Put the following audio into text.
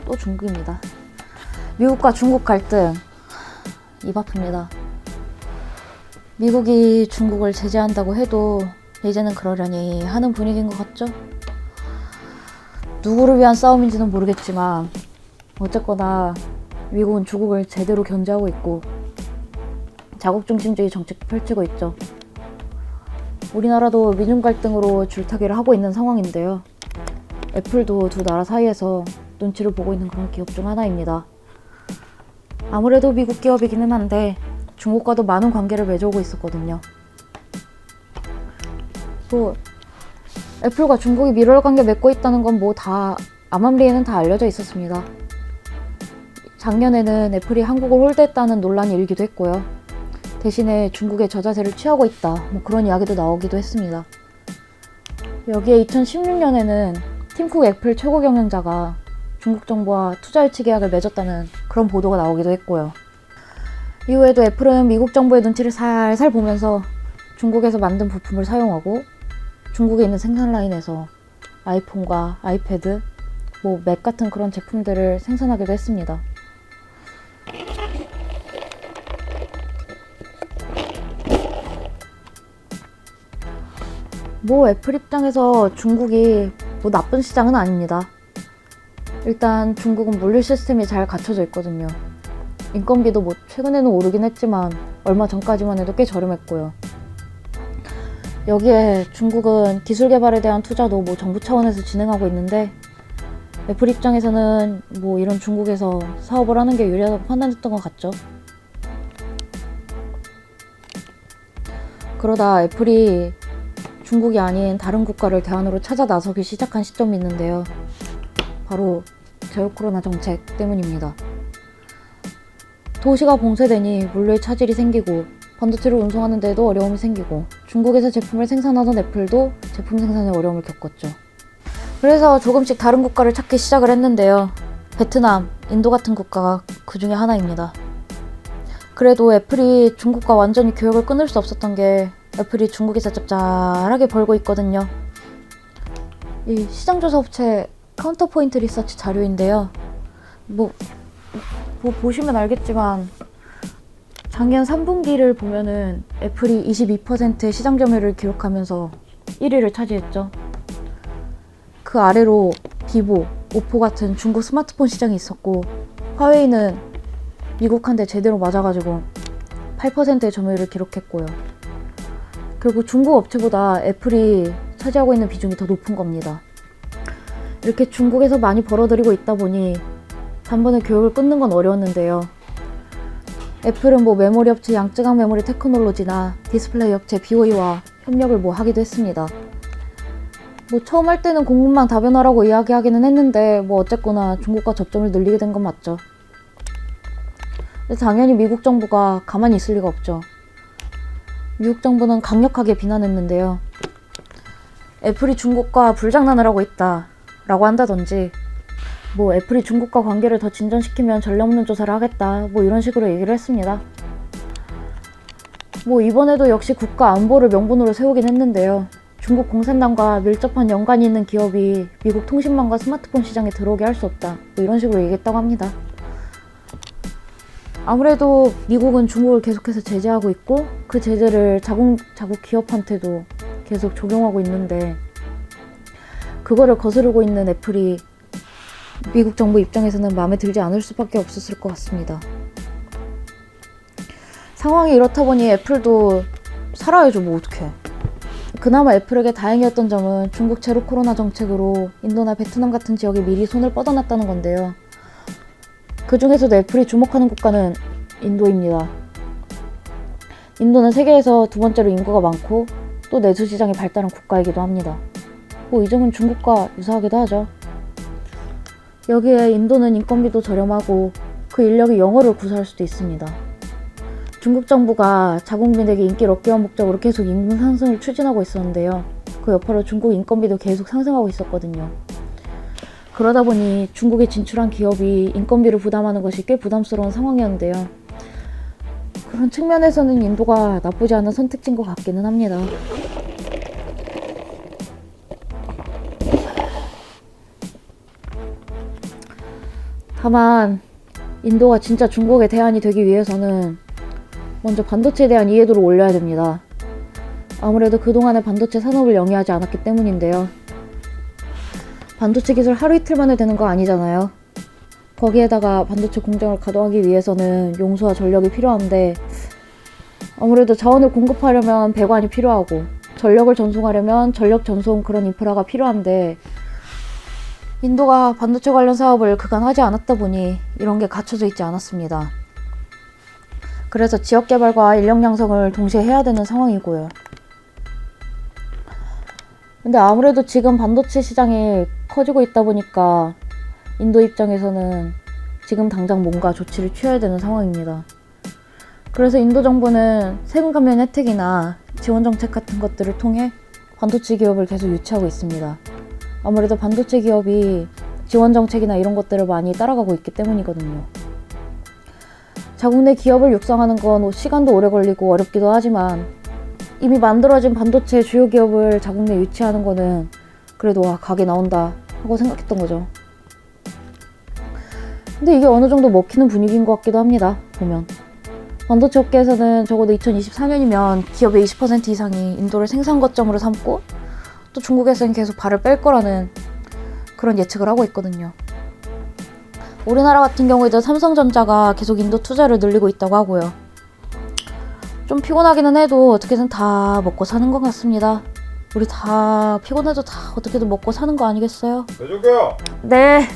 또 중국입니다. 미국과 중국 갈등 입 아픕니다. 미국이 중국을 제재한다고 해도 이제는 그러려니 하는 분위기인 것 같죠? 누구를 위한 싸움인지는 모르겠지만 어쨌거나 미국은 중국을 제대로 견제하고 있고 자국중심주의 정책 펼치고 있죠. 우리나라도 미중 갈등으로 줄타기를 하고 있는 상황인데요. 애플도 두 나라 사이에서 눈치를 보고 있는 그런 기업 중 하나입니다. 아무래도 미국 기업이기는 한데 중국과도 많은 관계를 맺어오고 있었거든요. 또 애플과 중국이 밀월 관계 맺고 있다는 건 뭐 다 암암리에는 다 알려져 있었습니다. 작년에는 애플이 한국을 홀대했다는 논란이 일기도 했고요. 대신에 중국의 저자세를 취하고 있다, 뭐 그런 이야기도 나오기도 했습니다. 여기에 2016년에는 팀쿡 애플 최고 경영자가 중국 정부와 투자 유치 계약을 맺었다는 그런 보도가 나오기도 했고요. 이후에도 애플은 미국 정부의 눈치를 살살 보면서 중국에서 만든 부품을 사용하고 중국에 있는 생산 라인에서 아이폰과 아이패드, 맥 같은 그런 제품들을 생산하기도 했습니다. 애플 입장에서 중국이 나쁜 시장은 아닙니다. 일단 중국은 물류 시스템이 잘 갖춰져 있거든요. 인건비도 최근에는 오르긴 했지만 얼마 전까지만 해도 꽤 저렴했고요. 여기에 중국은 기술 개발에 대한 투자도 정부 차원에서 진행하고 있는데 애플 입장에서는 이런 중국에서 사업을 하는 게 유리하다고 판단했던 것 같죠. 그러다 애플이 중국이 아닌 다른 국가를 대안으로 찾아 나서기 시작한 시점이 있는데요. 바로 제로 코로나 정책 때문입니다. 도시가 봉쇄되니 물류의 차질이 생기고 반도체를 운송하는 데도 어려움이 생기고 중국에서 제품을 생산하던 애플도 제품 생산에 어려움을 겪었죠. 그래서 조금씩 다른 국가를 찾기 시작을 했는데요. 베트남, 인도 같은 국가가 그 중에 하나입니다. 그래도 애플이 중국과 완전히 교역을 끊을 수 없었던 게 애플이 중국에서 짭짤하게 벌고 있거든요. 이 시장조사 업체 카운터포인트 리서치 자료인데요. 보시면 알겠지만 작년 3분기를 보면은 애플이 22%의 시장 점유율을 기록하면서 1위를 차지했죠. 그 아래로 비보, 오포 같은 중국 스마트폰 시장이 있었고 화웨이는 미국한테 제대로 맞아가지고 8%의 점유율을 기록했고요. 그리고 중국 업체보다 애플이 차지하고 있는 비중이 더 높은 겁니다. 이렇게 중국에서 많이 벌어들이고 있다 보니 단번에 교역을 끊는 건 어려웠는데요. 애플은 메모리 업체 양쯔강 메모리 테크놀로지나 디스플레이 업체 BOE와 협력을 하기도 했습니다. 처음 할 때는 공급망 다변화라고 이야기하기는 했는데 어쨌거나 중국과 접점을 늘리게 된 건 맞죠. 당연히 미국 정부가 가만히 있을 리가 없죠. 미국 정부는 강력하게 비난했는데요. 애플이 중국과 불장난을 하고 있다 라고 한다든지 애플이 중국과 관계를 더 진전시키면 전략문 조사를 하겠다 이런 식으로 얘기를 했습니다. 이번에도 역시 국가 안보를 명분으로 세우긴 했는데요. 중국 공산당과 밀접한 연관이 있는 기업이 미국 통신망과 스마트폰 시장에 들어오게 할 수 없다 이런 식으로 얘기했다고 합니다. 아무래도 미국은 중국을 계속해서 제재하고 있고 그 제재를 자국 기업한테도 계속 적용하고 있는데 그거를 거스르고 있는 애플이 미국 정부 입장에서는 마음에 들지 않을 수밖에 없었을 것 같습니다. 상황이 이렇다 보니 애플도 살아야죠. 어떡해. 그나마 애플에게 다행이었던 점은 중국 제로 코로나 정책으로 인도나 베트남 같은 지역에 미리 손을 뻗어놨다는 건데요. 그 중에서도 애플이 주목하는 국가는 인도입니다. 인도는 세계에서 두 번째로 인구가 많고 또 내수 시장이 발달한 국가이기도 합니다. 이 점은 중국과 유사하기도 하죠. 여기에 인도는 인건비도 저렴하고 그 인력이 영어를 구사할 수도 있습니다. 중국 정부가 자국민에게 인기를 얻기 위한 목적으로 계속 임금 상승을 추진하고 있었는데요. 그 여파로 중국 인건비도 계속 상승하고 있었거든요. 그러다 보니 중국에 진출한 기업이 인건비를 부담하는 것이 꽤 부담스러운 상황이었는데요. 그런 측면에서는 인도가 나쁘지 않은 선택지인 것 같기는 합니다. 다만 인도가 진짜 중국의 대안이 되기 위해서는 먼저 반도체에 대한 이해도를 올려야 됩니다. 아무래도 그동안의 반도체 산업을 영위하지 않았기 때문인데요. 반도체 기술 하루 이틀 만에 되는 거 아니잖아요. 거기에다가 반도체 공장을 가동하기 위해서는 용수와 전력이 필요한데 아무래도 자원을 공급하려면 배관이 필요하고 전력을 전송하려면 전력 전송 그런 인프라가 필요한데 인도가 반도체 관련 사업을 그간 하지 않았다 보니 이런 게 갖춰져 있지 않았습니다. 그래서 지역 개발과 인력 양성을 동시에 해야 되는 상황이고요. 근데 아무래도 지금 반도체 시장이 커지고 있다 보니까 인도 입장에서는 지금 당장 뭔가 조치를 취해야 되는 상황입니다. 그래서 인도 정부는 세금 감면 혜택이나 지원 정책 같은 것들을 통해 반도체 기업을 계속 유치하고 있습니다. 아무래도 반도체 기업이 지원 정책이나 이런 것들을 많이 따라가고 있기 때문이거든요. 자국 내 기업을 육성하는 건 시간도 오래 걸리고 어렵기도 하지만 이미 만들어진 반도체 주요 기업을 자국 내 유치하는 거는 그래도 각이 나온다 하고 생각했던 거죠. 근데 이게 어느 정도 먹히는 분위기인 것 같기도 합니다. 보면 반도체 업계에서는 적어도 2024년이면 기업의 20% 이상이 인도를 생산 거점으로 삼고 또 중국에서는 계속 발을 뺄 거라는 그런 예측을 하고 있거든요. 우리나라 같은 경우에도 삼성전자가 계속 인도 투자를 늘리고 있다고 하고요. 좀 피곤하기는 해도 어떻게든 다 먹고 사는 것 같습니다. 우리 다 피곤해도 다 어떻게든 먹고 사는 거 아니겠어요? 대종교요. 네.